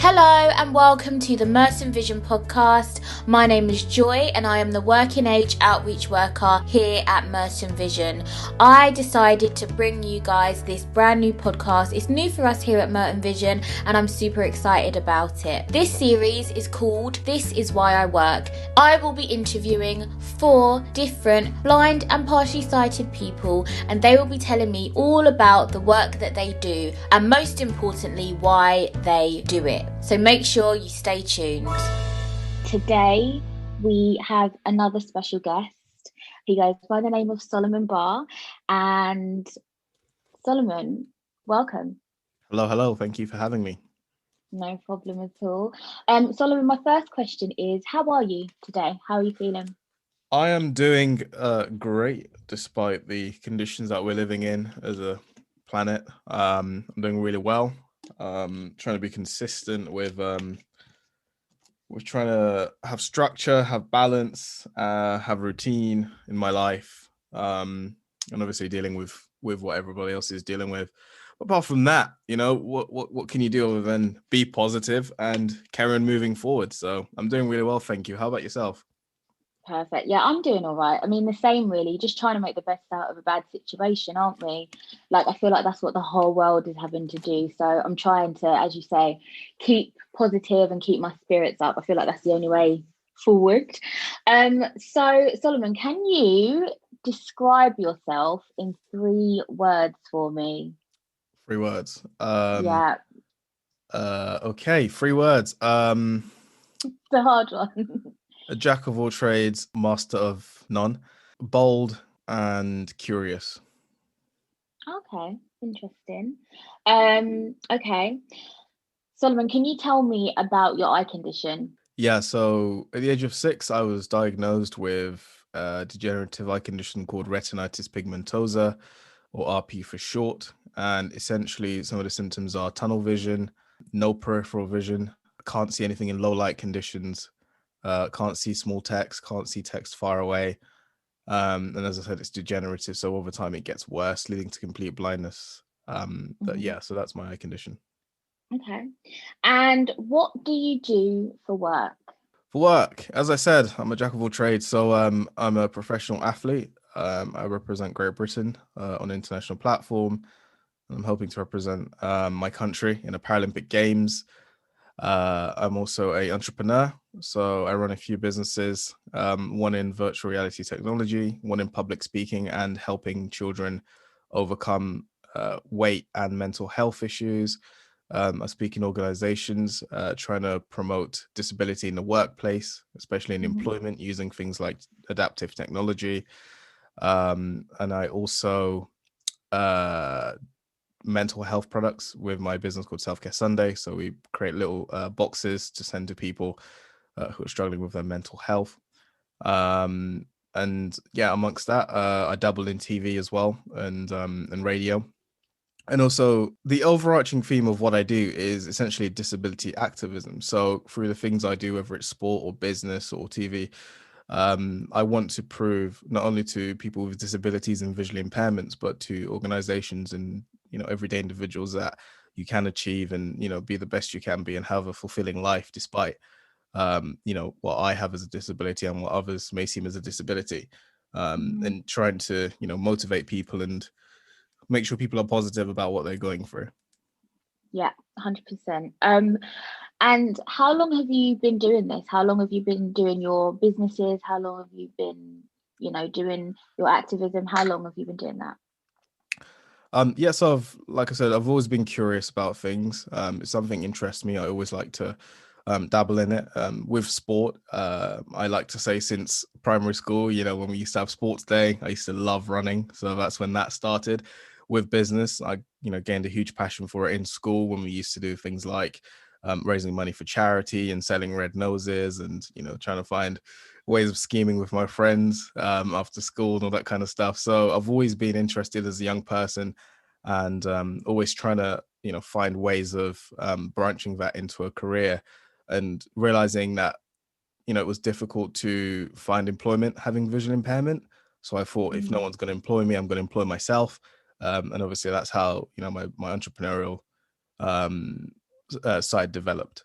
Hello and welcome to the Merton Vision podcast. My name is Joy and I am the working age outreach worker here at Merton Vision. I decided to bring you guys this brand new podcast. It's new for us here at Merton Vision and I'm super excited about it. This series is called This Is Why I Work. I will be interviewing 4 different blind and partially sighted people and they will be telling me all about the work that they do and most importantly why they do it. So make sure you stay tuned. Today we have another special guest. He goes by the name of Souleyman Bar. And Souleyman, welcome. Hello. Thank you for having me. No problem at all. Souleyman, my first question is, how are you today? How are you feeling? I am doing great despite the conditions that we're living in as a planet. I'm doing really well. Trying to be consistent with trying to have structure, have balance, have routine in my life, and obviously dealing with what everybody else is dealing with. Apart from that, what can you do other than be positive and carry on moving forward? So I'm doing really well, thank you. How about yourself? Perfect. Yeah, I'm doing all right. I mean, the same really, just trying to make the best out of a bad situation, aren't we? Like, I feel like that's what the whole world is having to do. So I'm trying to, as you say, keep positive and keep my spirits up. I feel like that's the only way forward. So Souleyman, can you describe yourself in 3 words for me? 3 words. Yeah, Okay, 3 words. the hard one. A jack of all trades, master of none, bold and curious. Okay, interesting. Okay. Souleyman, can you tell me about your eye condition? Yeah, so at the age of 6, I was diagnosed with a degenerative eye condition called retinitis pigmentosa, or RP for short. And essentially, some of the symptoms are tunnel vision, no peripheral vision, can't see anything in low light conditions, can't see small text, can't see text far away. And as I said, it's degenerative. So over time, it gets worse, leading to complete blindness. But yeah, so that's my eye condition. Okay. And what do you do for work? For work, as I said, I'm a jack of all trades. So I'm a professional athlete. I represent Great Britain on an international platform. I'm hoping to represent my country in the Paralympic Games. I'm also an entrepreneur. So I run a few businesses, one in virtual reality technology, one in public speaking and helping children overcome weight and mental health issues. I speak in organizations trying to promote disability in the workplace, especially in employment, using things like adaptive technology. And I also mental health products with my business called Self Care Sunday. So we create little boxes to send to people who are struggling with their mental health. And yeah, amongst that, I dabble in TV as well and radio. And also, the overarching theme of what I do is essentially disability activism. So, through the things I do, whether it's sport or business or TV, I want to prove not only to people with disabilities and visual impairments, but to organizations and everyday individuals that you can achieve and be the best you can be and have a fulfilling life despite what I have as a disability and what others may seem as a disability. And trying to motivate people and make sure people are positive about what they're going through. Yeah, 100%. And how long have you been doing this? How long have you been doing your businesses? How long have you been, doing your activism? How long have you been doing that? Yeah, so like I said, I've always been curious about things. If something interests me, I always like to dabble in it. With sport, I like to say since primary school, when we used to have sports day, I used to love running. So that's when that started. With business, I gained a huge passion for it in school when we used to do things like raising money for charity and selling red noses and trying to find ways of scheming with my friends after school and all that kind of stuff. So I've always been interested as a young person and always trying to find ways of branching that into a career and realizing that it was difficult to find employment having visual impairment. So I thought if no one's going to employ me, I'm going to employ myself. And obviously that's how my entrepreneurial side developed.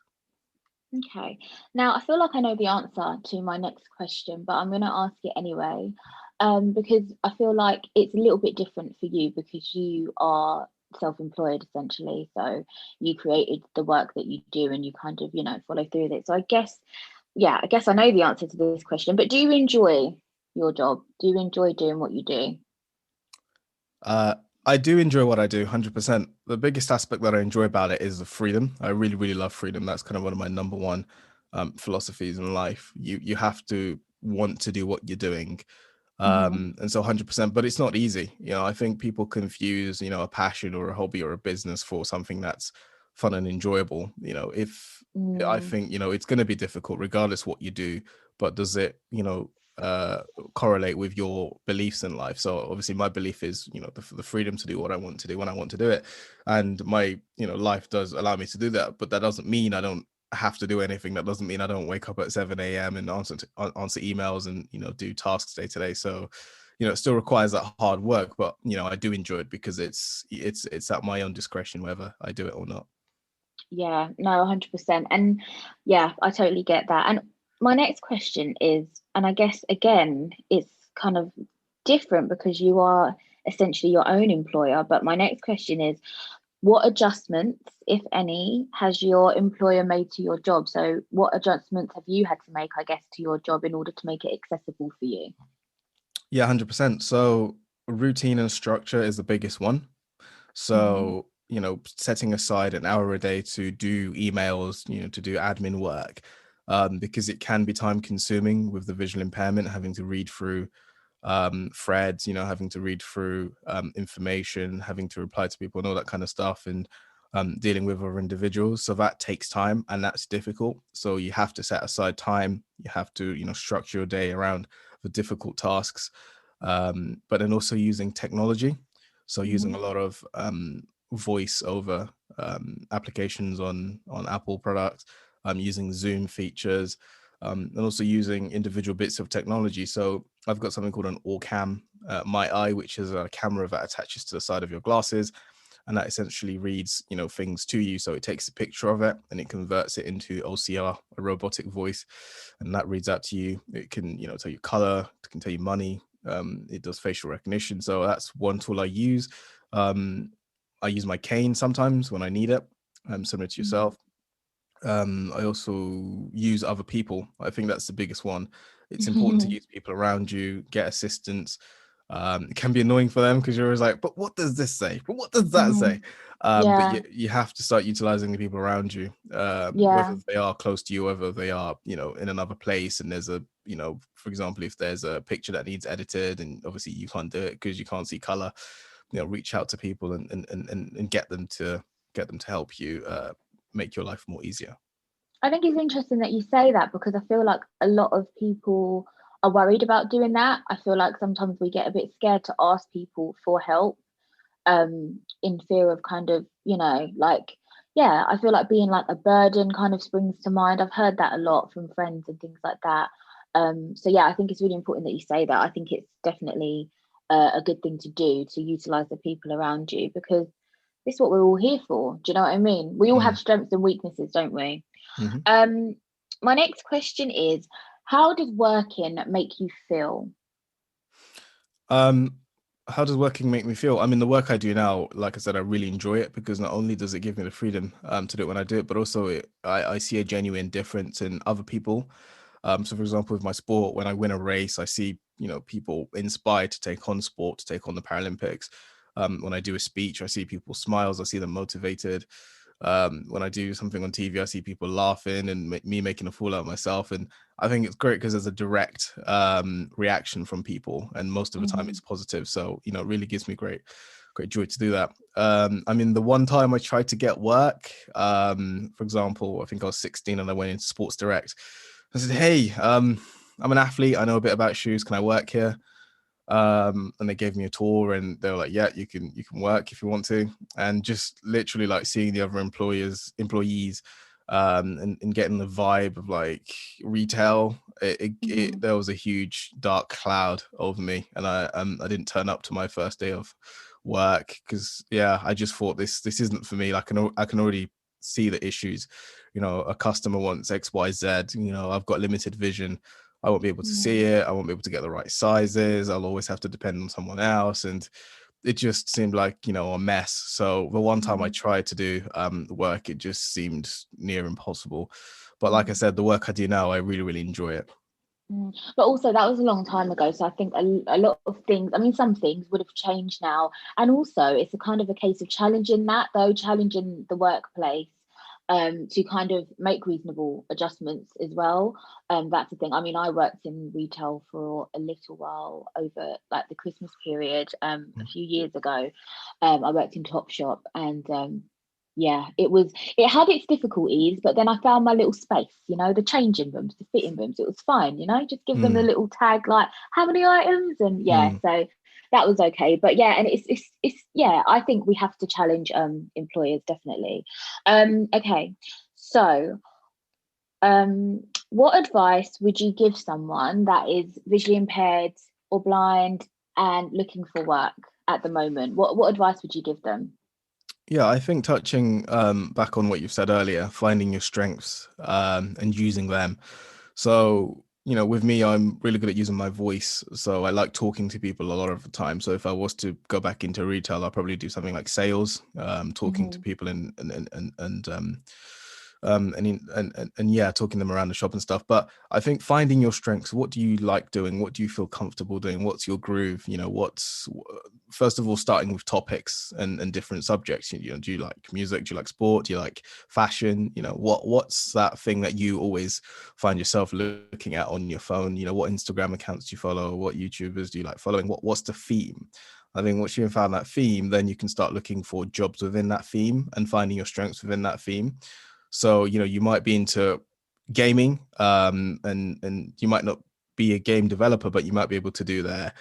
Okay. Now, I feel like I know the answer to my next question, but I'm going to ask it anyway, because I feel like it's a little bit different for you because you are self-employed essentially. So you created the work that you do and you kind of, follow through with it. So I guess, yeah, I guess I know the answer to this question, but do you enjoy your job? Do you enjoy doing what you do? Uh, I do enjoy what I do, 100%. The biggest aspect that I enjoy about it is the freedom. I really, really love freedom. That's kind of one of my number one philosophies in life. You have to want to do what you're doing. Hmm. And so 100%, but it's not easy. I think people confuse, a passion or a hobby or a business for something that's fun and enjoyable. If I Mm, think, it's going to be difficult regardless what you do, but does it, correlate with your beliefs in life? So obviously my belief is, the freedom to do what I want to do when I want to do it. And my, life does allow me to do that, but that doesn't mean I don't have to do anything. That doesn't mean I don't wake up at 7 a.m. and answer emails and do tasks day to day. So it still requires that hard work, but I do enjoy it because it's at my own discretion whether I do it or not. yeah, no, 100%. And yeah, I totally get that. And my next question is, and I guess again, it's kind of different because you are essentially your own employer. But my next question is, what adjustments, if any, has your employer made to your job? So, what adjustments have you had to make, I guess, to your job in order to make it accessible for you? Yeah, 100%. So routine and structure is the biggest one. Hmm. So, setting aside an hour a day to do emails, to do admin work, because it can be time consuming with the visual impairment, having to read through threads, having to read through information, having to reply to people and all that kind of stuff, and dealing with other individuals. So that takes time and that's difficult. So you have to set aside time. You have to, structure your day around the difficult tasks, but then also using technology. So using Hmm. a lot of voice over applications on Apple products, using Zoom features, and also using individual bits of technology. So I've got something called an Allcam My Eye, which is a camera that attaches to the side of your glasses, and that essentially reads, things to you. So it takes a picture of it and it converts it into OCR, a robotic voice, and that reads out to you. It can, tell you color, it can tell you money. It does facial recognition. So that's one tool I use. Um, I use my cane sometimes when I need it, similar to yourself. I also use other people. I think that's the biggest one. It's important to use people around you, get assistance. It can be annoying for them because you're always like, but what does this say? But what does that Hmm. say? But Yeah, you have to start utilizing the people around you, yeah. whether they are close to you, whether they are, in another place. And there's a, for example, if there's a picture that needs edited and obviously you can't do it because you can't see color, reach out to people and get them to help you make your life more easier. I think it's interesting that you say that because I feel like a lot of people are worried about doing that. I feel like sometimes we get a bit scared to ask people for help, in fear of kind of, like, yeah, I feel like being like a burden kind of springs to mind. I've heard that a lot from friends and things like that. So yeah, I think it's really important that you say that. I think it's definitely a good thing to do to utilize the people around you because this is what we're all here for. Do you know what I mean? We all have strengths and weaknesses, don't we? Mm-hmm. Um, my next question is, how does working make you feel? Um, how does working make me feel? I mean, the work I do now, like I said, I really enjoy it because not only does it give me the freedom to do it when I do it, but also I see a genuine difference in other people. So, for example, with my sport, when I win a race, I see people inspired to take on sport, to take on the Paralympics. When I do a speech, I see people smiles, I see them motivated. When I do something on TV, I see people laughing and me making a fool out of myself. And I think it's great because there's a direct reaction from people, and most of the time Mhm. it's positive. So it really gives me great joy to do that. I mean, the one time I tried to get work, for example, I think I was 16 and I went into Sports Direct. I said, "Hey, I'm an athlete. I know a bit about shoes. Can I work here?" And they gave me a tour and they were like, yeah, you can work if you want to. And just literally like seeing the other employees and getting the vibe of like retail, Mhm. there was a huge dark cloud over me, and I didn't turn up to my first day of work because yeah, I just thought this isn't for me. Like I can already see the issues. You know, a customer wants XYZ, you know, I've got limited vision. I won't be able to see it. I won't be able to get the right sizes. I'll always have to depend on someone else. And it just seemed like, you know, a mess. So the one time I tried to do work, it just seemed near impossible. But like I said, the work I do now, I really, really enjoy it. But also that was a long time ago, so I think a lot of things, I mean, some things would have changed now, and also it's a kind of a case of challenging that, though, challenging the workplace, to kind of make reasonable adjustments as well. That's the thing. I mean, I worked in retail for a little while over like the Christmas period, a few years ago. I worked in Topshop, and yeah, it had its difficulties, but then I found my little space, you know, the changing rooms, the fitting rooms. It was fine, you know, just give them the little tag like how many items, and yeah, so that was okay. But yeah, and it's yeah, I think we have to challenge employers, definitely. Okay, so what advice would you give someone that is visually impaired or blind and looking for work at the moment? What advice would you give them? Yeah, I think touching back on what you've said earlier, finding your strengths and using them. So, you know, with me, I'm really good at using my voice. So I like talking to people a lot of the time. So if I was to go back into retail, I'll probably do something like sales, talking to people and yeah, talking them around the shop and stuff. But I think finding your strengths, what do you like doing? What do you feel comfortable doing? What's your groove? You know, what's first of all, starting with topics and different subjects. You know, do you like music? Do you like sport? Do you like fashion? You know, what's that thing that you always find yourself looking at on your phone? You know, what Instagram accounts do you follow? What YouTubers do you like following? What's the theme? I think once you've found that theme, then you can start looking for jobs within that theme and finding your strengths within that theme. So, you know, you might be into gaming, and you might not be a game developer, but you might be able to do the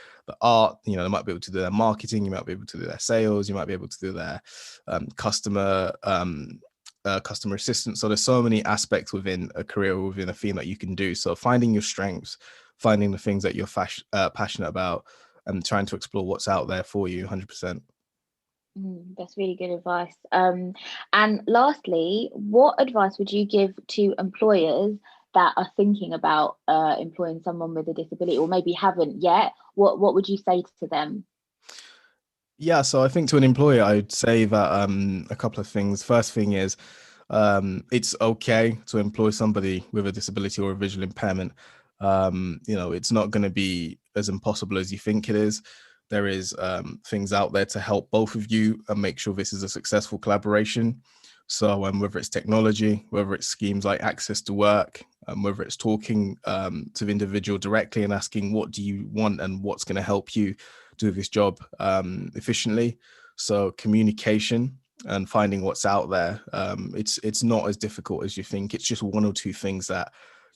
art, you know, they might be able to do their marketing, you might be able to do their sales, you might be able to do their customer assistance. So there's so many aspects within a career, within a theme that you can do. So finding your strengths, finding the things that you're passionate about, and trying to explore what's out there for you 100%. That's really good advice. And lastly, what advice would you give to employers that are thinking about employing someone with a disability, or maybe haven't yet? What would you say to them? Yeah, so I think to an employer, I'd say that a couple of things. First thing is, it's okay to employ somebody with a disability or a visual impairment. You know, it's not going to be as impossible as you think it is. There is things out there to help both of you and make sure this is a successful collaboration. So whether it's technology, whether it's schemes like access to work, whether it's talking to the individual directly and asking what do you want and what's going to help you do this job efficiently. So communication and finding what's out there. It's not as difficult as you think. It's just one or two things that,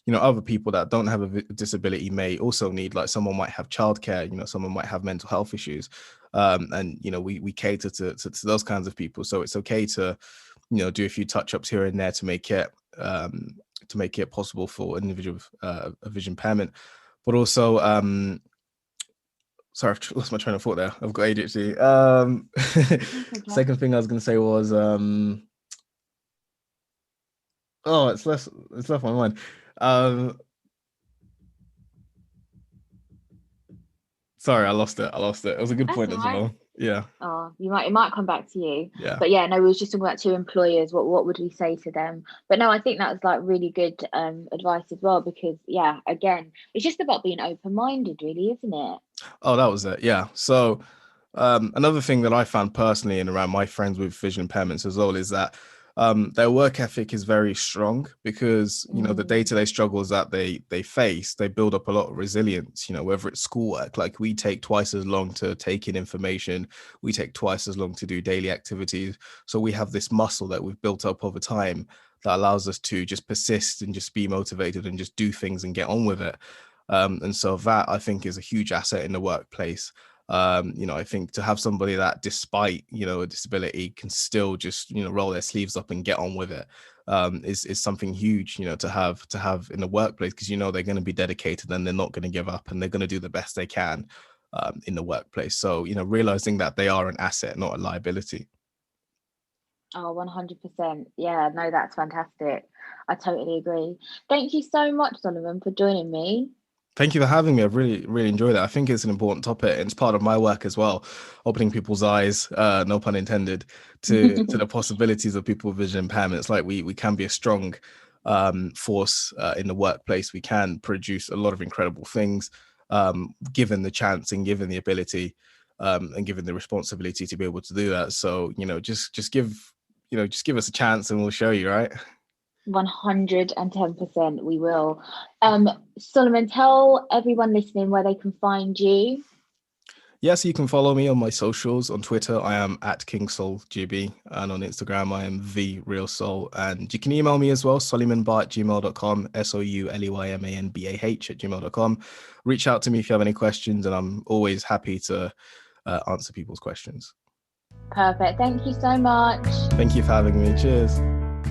you know, other people that don't have a disability may also need. Like someone might have childcare, you know, someone might have mental health issues, and you know, we cater to those kinds of people. So it's okay to, you know, do a few touch-ups here and there to make it possible for an individual with a vision impairment. But also, sorry, I've lost my train of thought there. I've got ADHD. Okay. Second thing I was going to say was, oh, it's left my mind. Sorry, I lost it. It was a good That's point all as right. well. Yeah. Oh, it might come back to you. Yeah. But yeah, no, we was just talking about two employers. What would we say to them? But no, I think that was like really good advice as well, because yeah, again, it's just about being open-minded, really, isn't it? Oh, that was it. Yeah. So another thing that I found personally and around my friends with vision impairments as well is that their work ethic is very strong because, you know, the day-to-day struggles that they face, they build up a lot of resilience, you know, whether it's schoolwork, like we take twice as long to take in information, we take twice as long to do daily activities. So we have this muscle that we've built up over time that allows us to just persist and just be motivated and just do things and get on with it. And so that I think is a huge asset in the workplace. You know, I think to have somebody that despite, you know, a disability can still just, you know, roll their sleeves up and get on with it, is something huge, you know, to have in the workplace, because, you know, they're going to be dedicated and they're not going to give up and they're going to do the best they can in the workplace. So, you know, realizing that they are an asset, not a liability. Oh, 100%. Yeah, no, that's fantastic. I totally agree. Thank you so much, Souleyman, for joining me. Thank you for having me. I've really enjoyed it. I think it's an important topic, and it's part of my work as well, opening people's eyes, no pun intended, to the possibilities of people with vision impairment. It's like we can be a strong force in the workplace. We can produce a lot of incredible things, given the chance and given the ability, and given the responsibility to be able to do that. So, just give us a chance, and we'll show you, right? 110%, we will. Souleyman, tell everyone listening where they can find you. Yes, you can follow me on my socials. On Twitter, I am at KingSoulGB, and on Instagram, I am the Real Soul. And you can email me as well, souleymanba@gmail.com, souleymanbah@gmail.com. Reach out to me if you have any questions, and I'm always happy to answer people's questions. Perfect. Thank you so much. Thank you for having me. Cheers.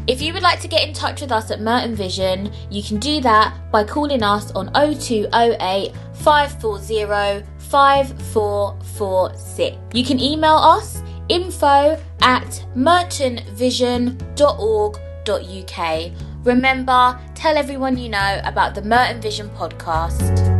If you would like to get in touch with us at Merton Vision, you can do that by calling us on 0208 540 5446. You can email us info@mertonvision.org.uk. Remember, tell everyone you know about the Merton Vision podcast.